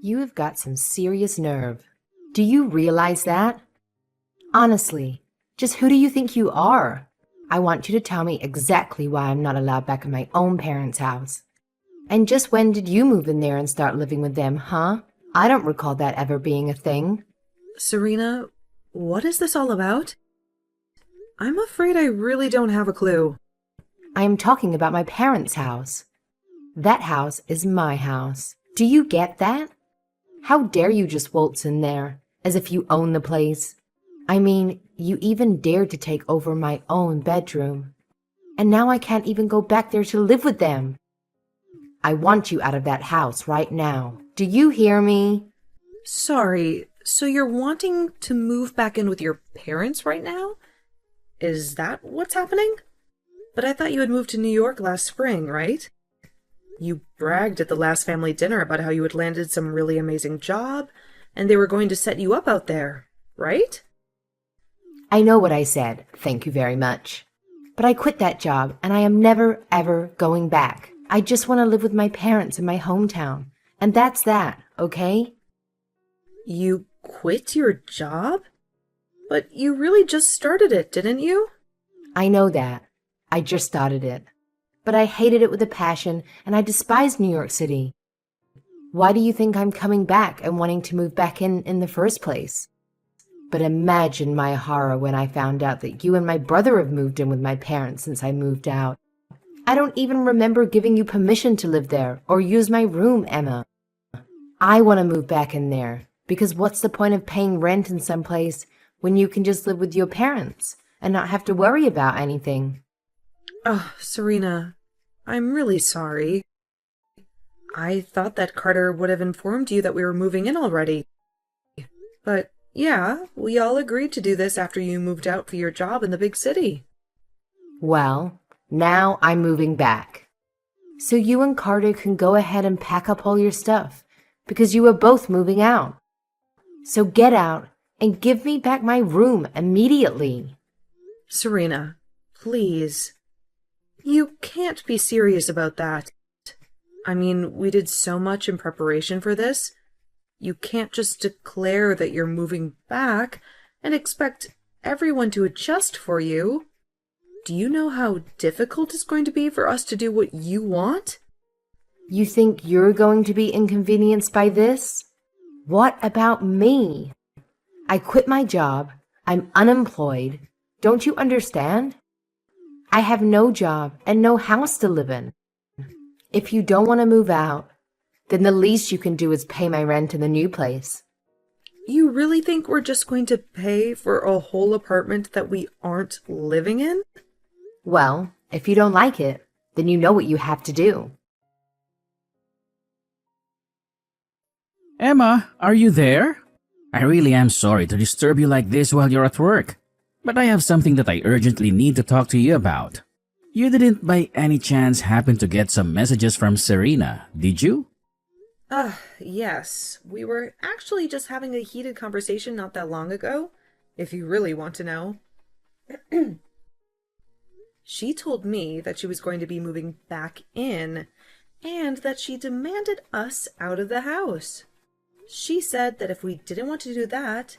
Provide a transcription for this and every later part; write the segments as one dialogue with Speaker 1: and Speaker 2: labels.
Speaker 1: You have got some serious nerve. Do you realize that? Honestly, just who do you think you are? I want you to tell me exactly why I'm not allowed back in my own parents' house. And just when did you move in there and start living with them, huh? I don't recall that ever being a thing.
Speaker 2: Serena, what is this all about? I'm afraid I really don't have a clue.
Speaker 1: I am talking about my parents' house. That house is my house. Do you get that? How dare you just waltz in there, as if you own the place? I mean, you even dared to take over my own bedroom. And now I can't even go back there to live with them. I want you out of that house right now. Do you hear me?
Speaker 2: Sorry, so you're wanting to move back in with your parents right now? Is that what's happening? But I thought you had moved to New York last spring, right? You bragged at the last family dinner about how you had landed some really amazing job, and they were going to set you up out there, right?
Speaker 1: I know what I said, thank you very much. But I quit that job, and I am never, ever going back. I just want to live with my parents in my hometown. And that's that, okay?
Speaker 2: You quit your job? But you really just started it, didn't you?
Speaker 1: I know that. I just started it. But I hated it with a passion, and I despised New York City. Why do you think I'm coming back and wanting to move back in the first place? But imagine my horror when I found out that you and my brother have moved in with my parents since I moved out. I don't even remember giving you permission to live there or use my room, Emma. I want to move back in there, because what's the point of paying rent in some place when you can just live with your parents and not have to worry about anything?
Speaker 2: Oh, Serena, I'm really sorry. I thought that Carter would have informed you that we were moving in already. But yeah, we all agreed to do this after you moved out for your job in the big city.
Speaker 1: Well, now I'm moving back. So you and Carter can go ahead and pack up all your stuff, because you are both moving out. So get out and give me back my room immediately.
Speaker 2: Serena, please. You can't be serious about that. I mean, we did so much in preparation for this. You can't just declare that you're moving back and expect everyone to adjust for you. Do you know how difficult it's going to be for us to do what you want?
Speaker 1: You think you're going to be inconvenienced by this? What about me? I quit my job. I'm unemployed. Don't you understand? I have no job and no house to live in. If you don't want to move out, then the least you can do is pay my rent in the new place.
Speaker 2: You really think we're just going to pay for a whole apartment that we aren't living in?
Speaker 1: Well, if you don't like it, then you know what you have to do.
Speaker 3: Emma, are you there? I really am sorry to disturb you like this while you're at work, but I have something that I urgently need to talk to you about. You didn't by any chance happen to get some messages from Serena, did you?
Speaker 2: Yes. We were actually just having a heated conversation not that long ago, if you really want to know. She told me that she was going to be moving back in, and that she demanded us out of the house. She said that if we didn't want to do that,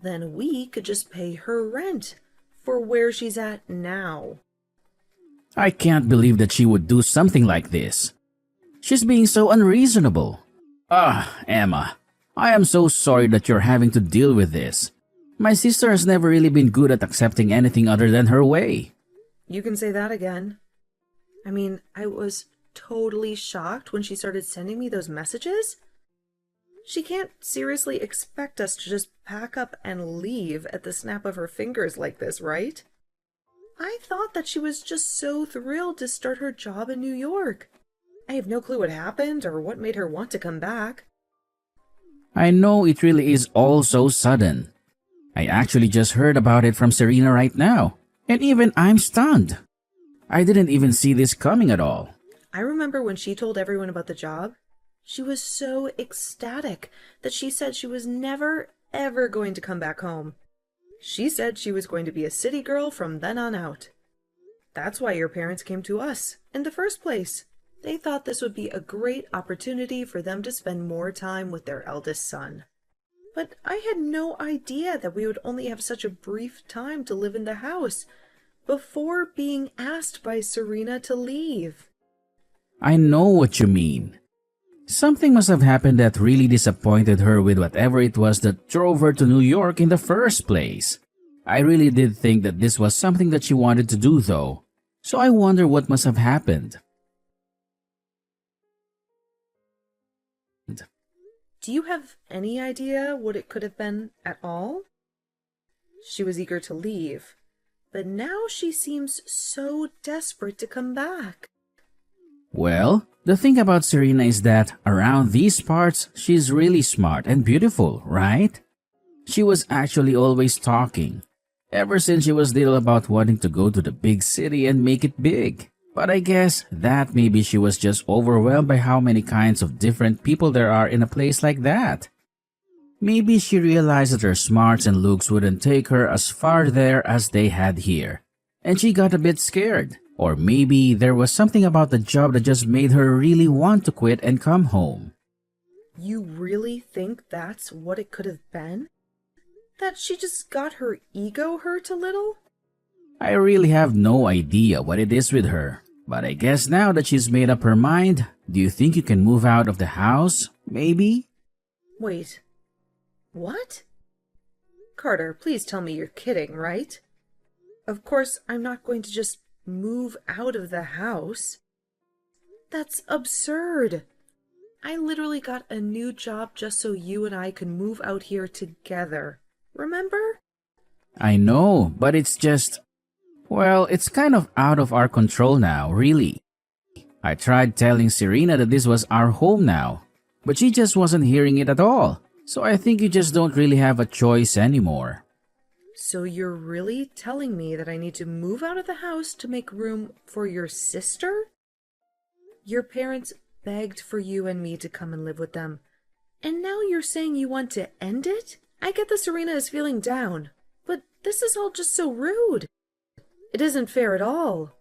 Speaker 2: then we could just pay her rent for where she's at now.
Speaker 3: I can't believe that she would do something like this. She's being so unreasonable. Emma, I am so sorry that you're having to deal with this. My sister has never really been good at accepting anything other than her way.
Speaker 2: You can say that again. I mean, I was totally shocked when she started sending me those messages. She can't seriously expect us to just pack up and leave at the snap of her fingers like this, right? I thought that she was just so thrilled to start her job in New York. I have no clue what happened or what made her want to come back.
Speaker 3: I know it really is all so sudden. I actually just heard about it from Serena right now, and even I'm stunned. I didn't even see this coming at all.
Speaker 2: I remember when she told everyone about the job, she was so ecstatic that she said she was never, ever going to come back home. She said she was going to be a city girl from then on out. That's why your parents came to us in the first place. They thought this would be a great opportunity for them to spend more time with their eldest son. But I had no idea that we would only have such a brief time to live in the house before being asked by Serena to leave.
Speaker 3: I know what you mean. Something must have happened that really disappointed her with whatever it was that drove her to New York in the first place. I really did think that this was something that she wanted to do though, so I wonder what must have happened.
Speaker 2: Do you have any idea what it could have been at all? She was eager to leave, but now she seems so desperate to come back.
Speaker 3: Well, the thing about Serena is that around these parts, she's really smart and beautiful, right? She was actually always talking, ever since she was little, about wanting to go to the big city and make it big. But I guess that maybe she was just overwhelmed by how many kinds of different people there are in a place like that. Maybe she realized that her smarts and looks wouldn't take her as far there as they had here, and she got a bit scared. Or maybe there was something about the job that just made her really want to quit and come home.
Speaker 2: You really think that's what it could have been? That she just got her ego hurt a little?
Speaker 3: I really have no idea what it is with her, but I guess now that she's made up her mind, do you think you can move out of the house, maybe?
Speaker 2: Wait, what? Carter, please tell me you're kidding, right? Of course, I'm not going to just move out of the house. That's absurd. I literally got a new job just so you and I could move out here together. Remember?
Speaker 3: I know, but it's just... well, it's kind of out of our control now, really. I tried telling Serena that this was our home now, but she just wasn't hearing it at all. So I think you just don't really have a choice anymore.
Speaker 2: So you're really telling me that I need to move out of the house to make room for your sister? Your parents begged for you and me to come and live with them, and now you're saying you want to end it? I get that Serena is feeling down, but this is all just so rude. It isn't fair at all.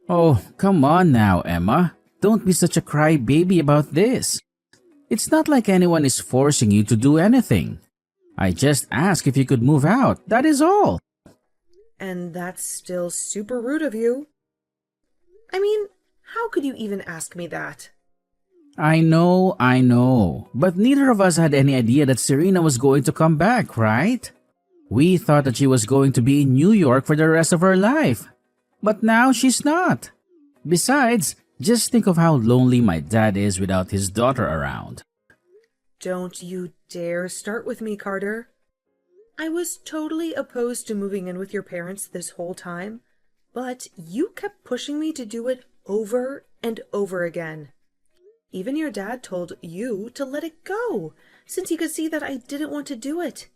Speaker 3: Oh, come on now, Emma. Don't be such a crybaby about this. It's not like anyone is forcing you to do anything. I just asked if you could move out, that is all.
Speaker 2: And that's still super rude of you. I mean, how could you even ask me that?
Speaker 3: I know, but neither of us had any idea that Serena was going to come back, right? We thought that she was going to be in New York for the rest of her life. But now she's not. Besides, just think of how lonely my dad is without his daughter around.
Speaker 2: Don't you dare start with me, Carter. I was totally opposed to moving in with your parents this whole time, but you kept pushing me to do it over and over again. Even your dad told you to let it go, since he could see that I didn't want to do it.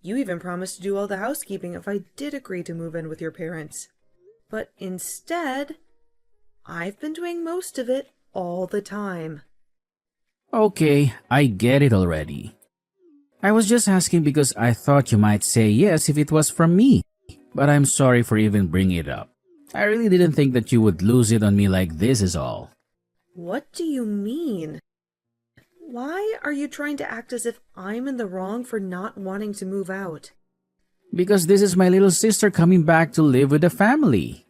Speaker 2: You even promised to do all the housekeeping if I did agree to move in with your parents. But instead, I've been doing most of it all the time.
Speaker 3: Okay, I get it already. I was just asking because I thought you might say yes if it was from me. But I'm sorry for even bringing it up. I really didn't think that you would lose it on me like this is all.
Speaker 2: What do you mean? Why are you trying to act as if I'm in the wrong for not wanting to move out?
Speaker 3: Because this is my little sister coming back to live with the family.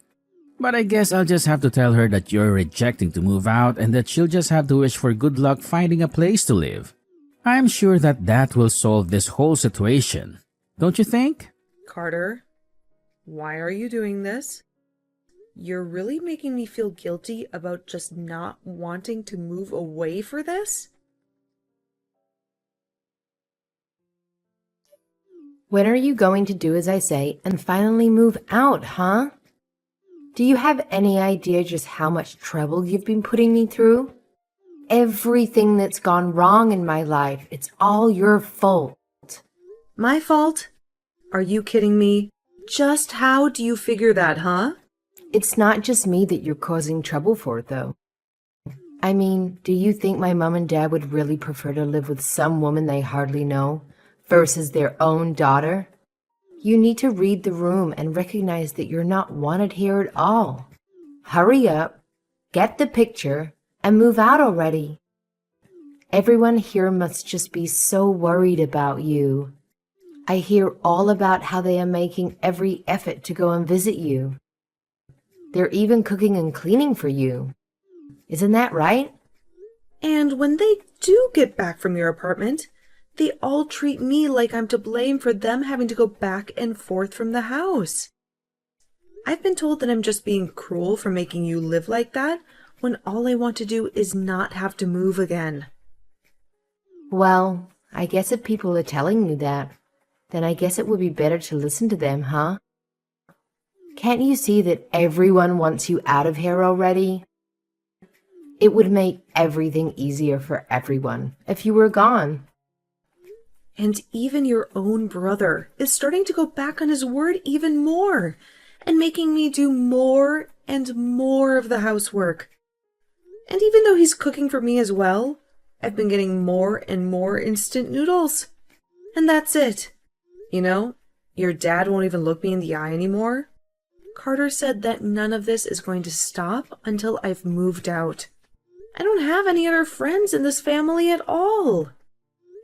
Speaker 3: But I guess I'll just have to tell her that you're rejecting to move out and that she'll just have to wish for good luck finding a place to live. I'm sure that that will solve this whole situation. Don't you think?
Speaker 2: Carter, why are you doing this? You're really making me feel guilty about just not wanting to move away for this?
Speaker 1: When are you going to do as I say and finally move out, huh? Do you have any idea just how much trouble you've been putting me through? Everything that's gone wrong in my life, it's all your fault.
Speaker 2: My fault? Are you kidding me? Just how do you figure that, huh?
Speaker 1: It's not just me that you're causing trouble for, though. I mean, do you think my mom and dad would really prefer to live with some woman they hardly know versus their own daughter? You need to read the room and recognize that you're not wanted here at all. Hurry up, get the picture, and move out already. Everyone here must just be so worried about you. I hear all about how they are making every effort to go and visit you. They're even cooking and cleaning for you. Isn't that right?
Speaker 2: And when they do get back from your apartment, they all treat me like I'm to blame for them having to go back and forth from the house. I've been told that I'm just being cruel for making you live like that when all I want to do is not have to move again.
Speaker 1: Well, I guess if people are telling you that, then I guess it would be better to listen to them, huh? Can't you see that everyone wants you out of here already? It would make everything easier for everyone if you were gone.
Speaker 2: And even your own brother is starting to go back on his word even more and making me do more and more of the housework. And even though he's cooking for me as well, I've been getting more and more instant noodles. And that's it. You know, your dad won't even look me in the eye anymore. Carter said that none of this is going to stop until I've moved out. I don't have any other friends in this family at all.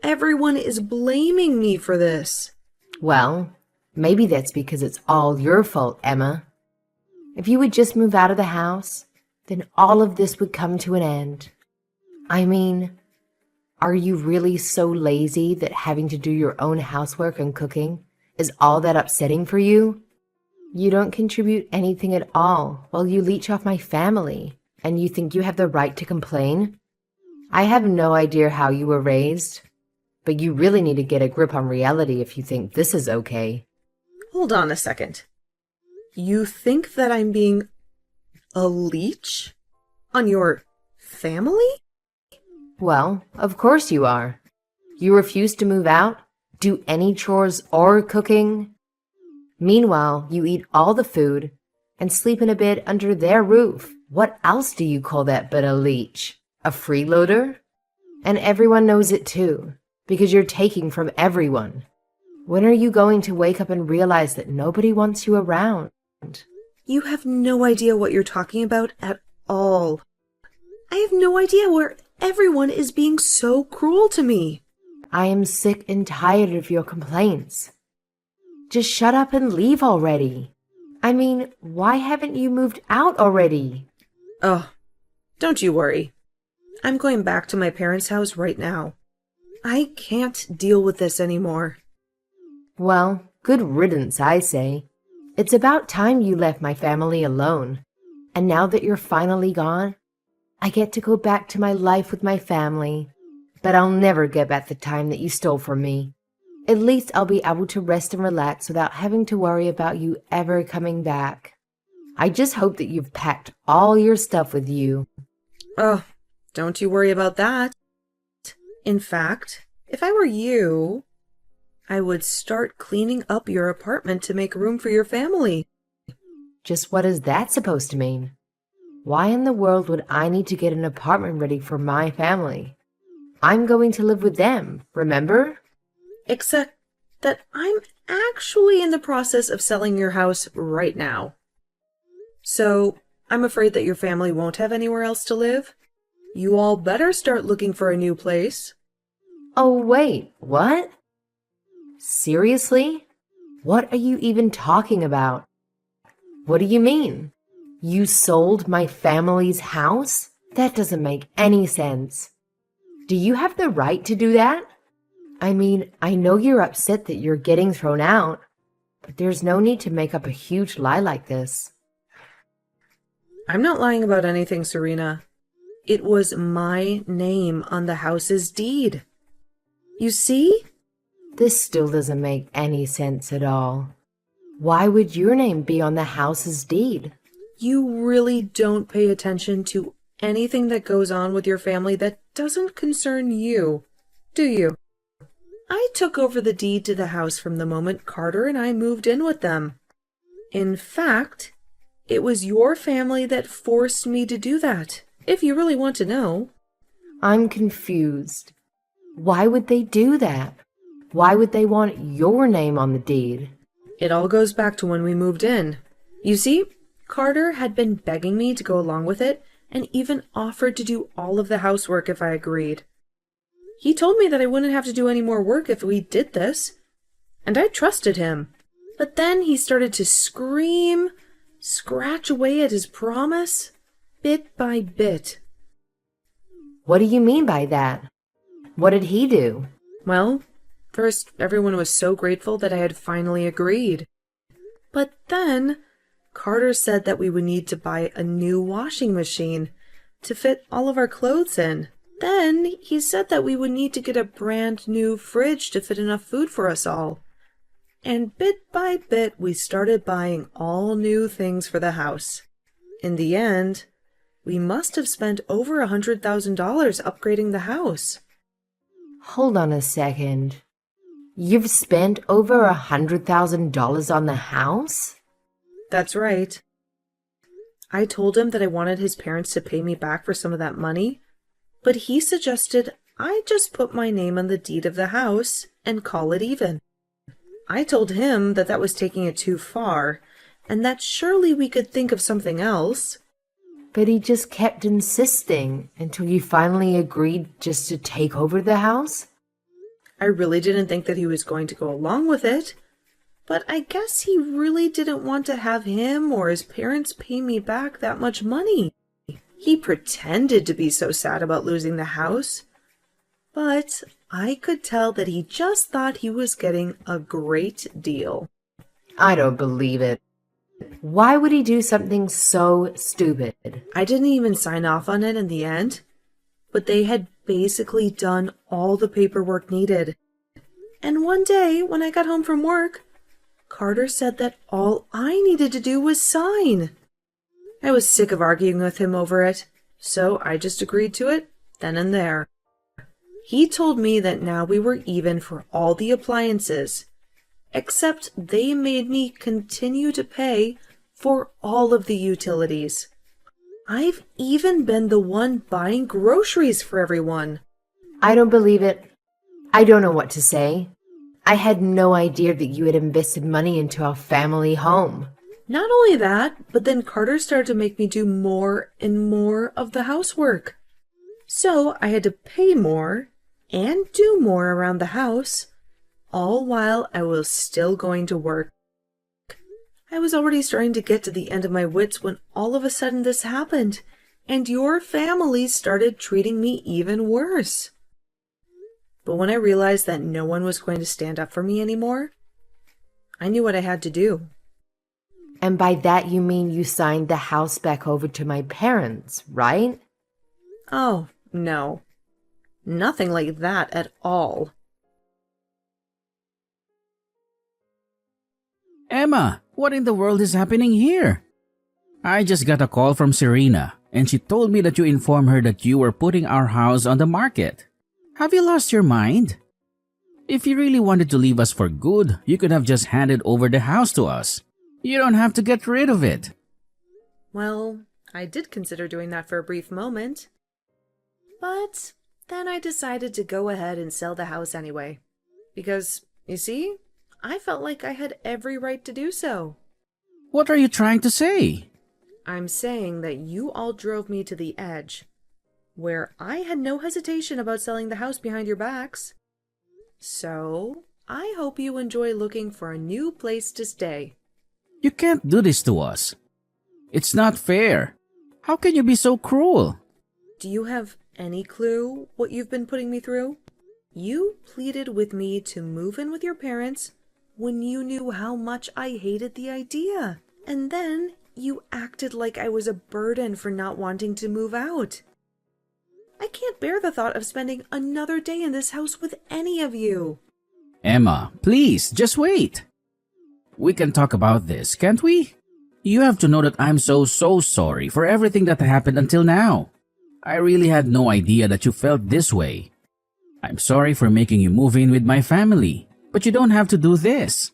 Speaker 2: Everyone is blaming me for this.
Speaker 1: Well, maybe that's because it's all your fault, Emma. If you would just move out of the house, then all of this would come to an end. I mean, are you really so lazy that having to do your own housework and cooking is all that upsetting for you? You don't contribute anything at all while you leech off my family, and you think you have the right to complain? I have no idea how you were raised, but you really need to get a grip on reality if you think this is okay.
Speaker 2: Hold on a second. You think that I'm being a leech on your family?
Speaker 1: Well, of course you are. You refuse to move out, do any chores or cooking. Meanwhile, you eat all the food and sleep in a bed under their roof. What else do you call that but a leech? A freeloader? And everyone knows it too, because you're taking from everyone. When are you going to wake up and realize that nobody wants you around?
Speaker 2: You have no idea what you're talking about at all. I have no idea where everyone is being so cruel to me.
Speaker 1: I am sick and tired of your complaints. Just shut up and leave already. I mean, why haven't you moved out already?
Speaker 2: Oh, don't you worry. I'm going back to my parents' house right now. I can't deal with this anymore.
Speaker 1: Well, good riddance, I say. It's about time you left my family alone. And now that you're finally gone, I get to go back to my life with my family. But I'll never get back the time that you stole from me. At least I'll be able to rest and relax without having to worry about you ever coming back. I just hope that you've packed all your stuff with you.
Speaker 2: Oh, don't you worry about that. In fact, if I were you, I would start cleaning up your apartment to make room for your family.
Speaker 1: Just what is that supposed to mean? Why in the world would I need to get an apartment ready for my family? I'm going to live with them, remember?
Speaker 2: Except that I'm actually in the process of selling your house right now. So, I'm afraid that your family won't have anywhere else to live. You all better start looking for a new place.
Speaker 1: Oh, wait, what? Seriously? What are you even talking about? What do you mean? You sold my family's house? That doesn't make any sense. Do you have the right to do that? I mean, I know you're upset that you're getting thrown out, but there's no need to make up a huge lie like this.
Speaker 2: I'm not lying about anything, Serena. It was my name on the house's deed. You see?
Speaker 1: This still doesn't make any sense at all. Why would your name be on the house's deed?
Speaker 2: You really don't pay attention to anything that goes on with your family that doesn't concern you, do you? I took over the deed to the house from the moment Carter and I moved in with them. In fact, it was your family that forced me to do that, if you really want to know.
Speaker 1: I'm confused. Why would they do that? Why would they want your name on the deed?
Speaker 2: It all goes back to when we moved in. You see, Carter had been begging me to go along with it and even offered to do all of the housework if I agreed. He told me that I wouldn't have to do any more work if we did this, and I trusted him. But then he started to scratch away at his promise, bit by bit.
Speaker 1: What do you mean by that? What did he do?
Speaker 2: Well, first everyone was so grateful that I had finally agreed. But then Carter said that we would need to buy a new washing machine to fit all of our clothes in. Then he said that we would need to get a brand new fridge to fit enough food for us all. And bit by bit, we started buying all new things for the house. In the end, we must have spent over $100,000 upgrading the house.
Speaker 1: Hold on a second. You've spent over $100,000 on the house?
Speaker 2: That's right. I told him that I wanted his parents to pay me back for some of that money, but he suggested I just put my name on the deed of the house and call it even. I told him that that was taking it too far, and that surely we could think of something else.
Speaker 1: But he just kept insisting until you finally agreed just to take over the house?
Speaker 2: I really didn't think that he was going to go along with it, but I guess he really didn't want to have him or his parents pay me back that much money. He pretended to be so sad about losing the house, but I could tell that he just thought he was getting a great deal.
Speaker 1: I don't believe it. Why would he do something so stupid?
Speaker 2: I didn't even sign off on it in the end, but they had basically done all the paperwork needed. And one day, when I got home from work, Carter said that all I needed to do was sign. I was sick of arguing with him over it, so I just agreed to it then and there. He told me that now we were even for all the appliances, except they made me continue to pay for all of the utilities. I've even been the one buying groceries for everyone.
Speaker 1: I don't believe it. I don't know what to say. I had no idea that you had invested money into our family home.
Speaker 2: Not only that, but then Carter started to make me do more and more of the housework. So I had to pay more and do more around the house, all while I was still going to work. I was already starting to get to the end of my wits when all of a sudden this happened, and your family started treating me even worse. But when I realized that no one was going to stand up for me anymore, I knew what I had to do.
Speaker 1: And by that you mean you signed the house back over to my parents, right?
Speaker 2: Oh, no. Nothing like that at all.
Speaker 3: Emma, what in the world is happening here? I just got a call from Serena, and she told me that you informed her that you were putting our house on the market. Have you lost your mind? If you really wanted to leave us for good, you could have just handed over the house to us. You don't have to get rid of it.
Speaker 2: Well, I did consider doing that for a brief moment. But then I decided to go ahead and sell the house anyway. Because, you see, I felt like I had every right to do so.
Speaker 3: What are you trying to say?
Speaker 2: I'm saying that you all drove me to the edge, where I had no hesitation about selling the house behind your backs. So, I hope you enjoy looking for a new place to stay.
Speaker 3: You can't do this to us. It's not fair. How can you be so cruel?
Speaker 2: Do you have any clue what you've been putting me through? You pleaded with me to move in with your parents when you knew how much I hated the idea. And then you acted like I was a burden for not wanting to move out. I can't bear the thought of spending another day in this house with any of you.
Speaker 3: Emma, please, just wait. We can talk about this, can't we? You have to know that I'm so sorry for everything that happened until now. I really had no idea that you felt this way. I'm sorry for making you move in with my family, but you don't have to do this.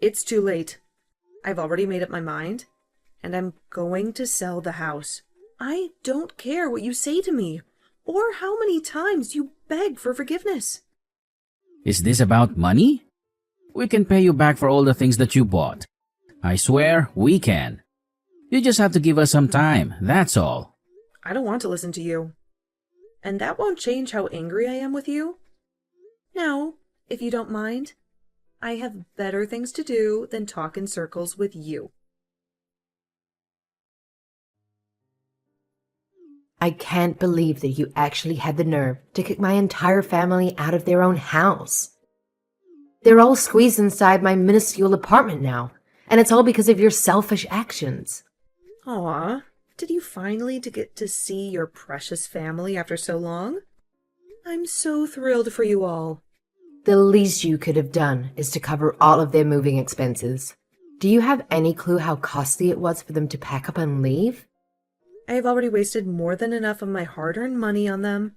Speaker 2: It's too late. I've already made up my mind, and I'm going to sell the house. I don't care what you say to me, or how many times you beg for forgiveness.
Speaker 3: Is this about money? We can pay you back for all the things that you bought. I swear we can. You just have to give us some time, that's all.
Speaker 2: I don't want to listen to you. And that won't change how angry I am with you. Now, if you don't mind, I have better things to do than talk in circles with you.
Speaker 1: I can't believe that you actually had the nerve to kick my entire family out of their own house. They're all squeezed inside my minuscule apartment now, and it's all because of your selfish actions.
Speaker 2: Aw, did you finally get to see your precious family after so long? I'm so thrilled for you all.
Speaker 1: The least you could have done is to cover all of their moving expenses. Do you have any clue how costly it was for them to pack up and leave?
Speaker 2: I have already wasted more than enough of my hard-earned money on them.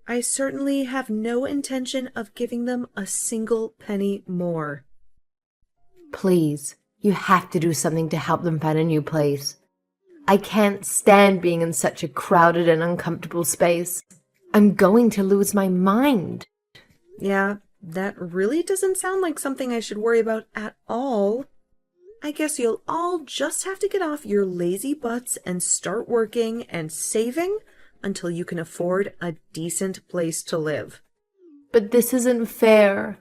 Speaker 2: I certainly have no intention of giving them a single penny more.
Speaker 1: Please, you have to do something to help them find a new place. I can't stand being in such a crowded and uncomfortable space. I'm going to lose my mind.
Speaker 2: Yeah, that really doesn't sound like something I should worry about at all. I guess you'll all just have to get off your lazy butts and start working and saving until you can afford a decent place to live.
Speaker 1: But this isn't fair.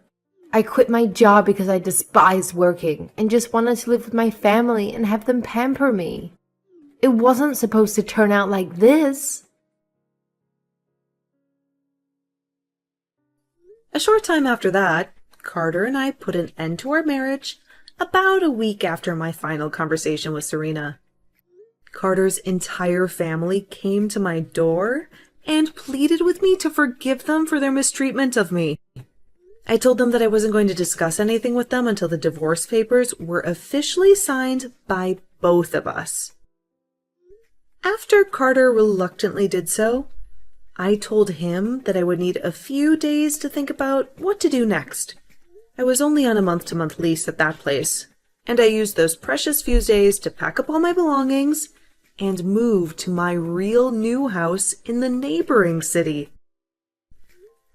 Speaker 1: I quit my job because I despised working and just wanted to live with my family and have them pamper me. It wasn't supposed to turn out like this.
Speaker 2: A short time after that, Carter and I put an end to our marriage about a week after my final conversation with Serena. Carter's entire family came to my door and pleaded with me to forgive them for their mistreatment of me. I told them that I wasn't going to discuss anything with them until the divorce papers were officially signed by both of us. After Carter reluctantly did so, I told him that I would need a few days to think about what to do next. I was only on a month-to-month lease at that place, and I used those precious few days to pack up all my belongings and move to my real new house in the neighboring city.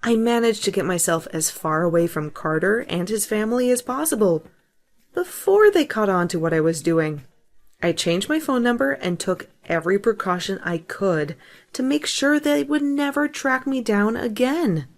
Speaker 2: I managed to get myself as far away from Carter and his family as possible before they caught on to what I was doing. I changed my phone number and took every precaution I could to make sure they would never track me down again.